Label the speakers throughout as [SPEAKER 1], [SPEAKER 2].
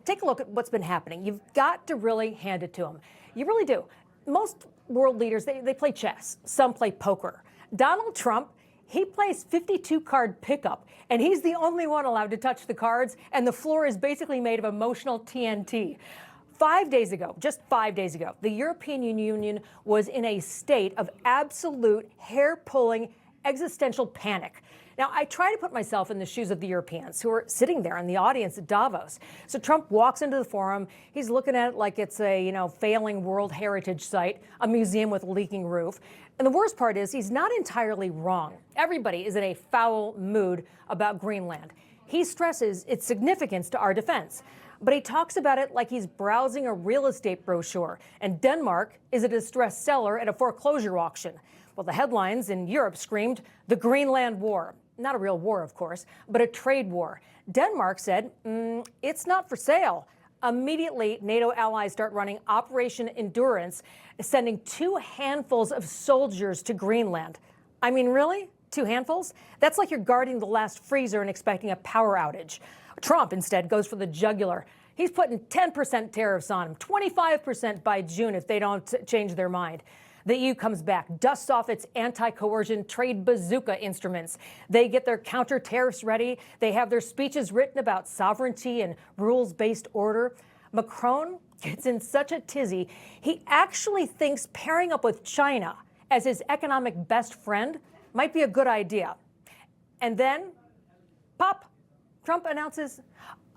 [SPEAKER 1] take a look at what's been happening. You've got to really hand it to them. You really do. Most world leaders, they play chess. Some play poker. Donald Trump, he plays 52-card pickup, and he's the only one allowed to touch the cards, and the floor is basically made of emotional TNT. 5 days ago, just 5 days ago, the European Union was in a state of absolute hair-pulling existential panic. Now, I try to put myself in the shoes of the Europeans who are sitting there in the audience at Davos. So Trump walks into the forum. He's looking at it like it's a, failing World Heritage site, a museum with a leaking roof. And the worst part is he's not entirely wrong. Everybody is in a foul mood about Greenland. He stresses its significance to our defense. But he talks about it like he's browsing a real estate brochure, and Denmark is a distressed seller at a foreclosure auction. Well, the headlines in Europe screamed, the Greenland War. Not a real war, of course, but a trade war. Denmark said, it's not for sale. Immediately, NATO allies start running Operation Endurance, sending 2 handfuls of soldiers to Greenland. I mean, really? 2 handfuls? That's like you're guarding the last freezer and expecting a power outage. Trump, instead, goes for the jugular. He's putting 10% tariffs on them, 25% by June if they don't change their mind. The EU comes back, dusts off its anti-coercion trade bazooka instruments. They get their counter tariffs ready. They have their speeches written about sovereignty and rules-based order. Macron gets in such a tizzy, he actually thinks pairing up with China as his economic best friend might be a good idea. And then, pop, Trump announces,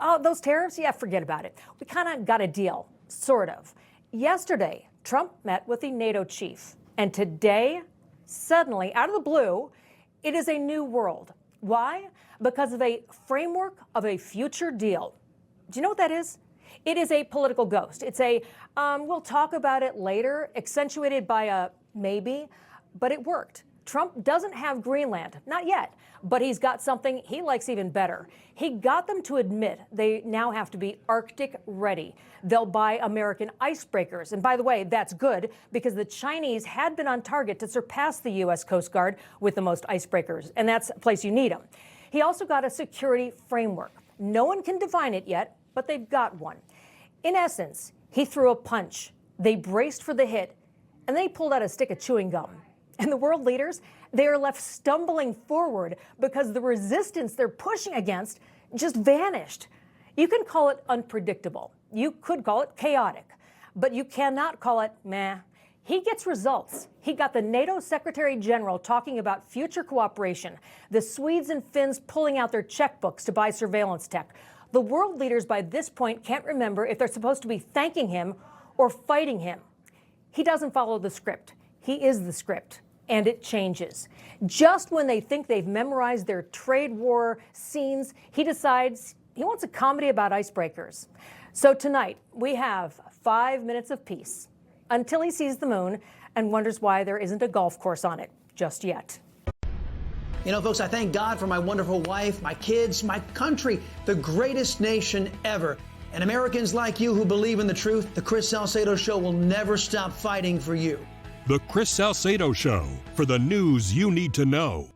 [SPEAKER 1] oh, those tariffs? Yeah, forget about it. We kind of got a deal, sort of. Yesterday, Trump met with the NATO chief. And today, suddenly, out of the blue, it is a new world. Why? Because of a framework of a future deal. Do you know what that is? It is a political ghost. It's a, we'll talk about it later, accentuated by a maybe, but it worked. Trump doesn't have Greenland, not yet, but he's got something he likes even better. He got them to admit they now have to be Arctic ready. They'll buy American icebreakers. And by the way, that's good because the Chinese had been on target to surpass the U.S. Coast Guard with the most icebreakers, and that's a place you need them. He also got a security framework. No one can define it yet, but they've got one. In essence, he threw a punch. They braced for the hit, and then he pulled out a stick of chewing gum. And the world leaders, they are left stumbling forward because the resistance they're pushing against just vanished. You can call it unpredictable. You could call it chaotic, but you cannot call it meh. He gets results. He got the NATO Secretary General talking about future cooperation, the Swedes and Finns pulling out their checkbooks to buy surveillance tech. The world leaders by this point can't remember if they're supposed to be thanking him or fighting him. He doesn't follow the script. He is the script. And it changes. Just when they think they've memorized their trade war scenes, he decides he wants a comedy about icebreakers. So tonight, we have 5 minutes of peace until he sees the moon and wonders why there isn't a golf course on it just yet.
[SPEAKER 2] You know, folks, I thank God for my wonderful wife, my kids, my country, the greatest nation ever. And Americans like you who believe in the truth, the Chris Salcedo Show will never stop fighting for you.
[SPEAKER 3] The Chris Salcedo Show, for the news you need to know.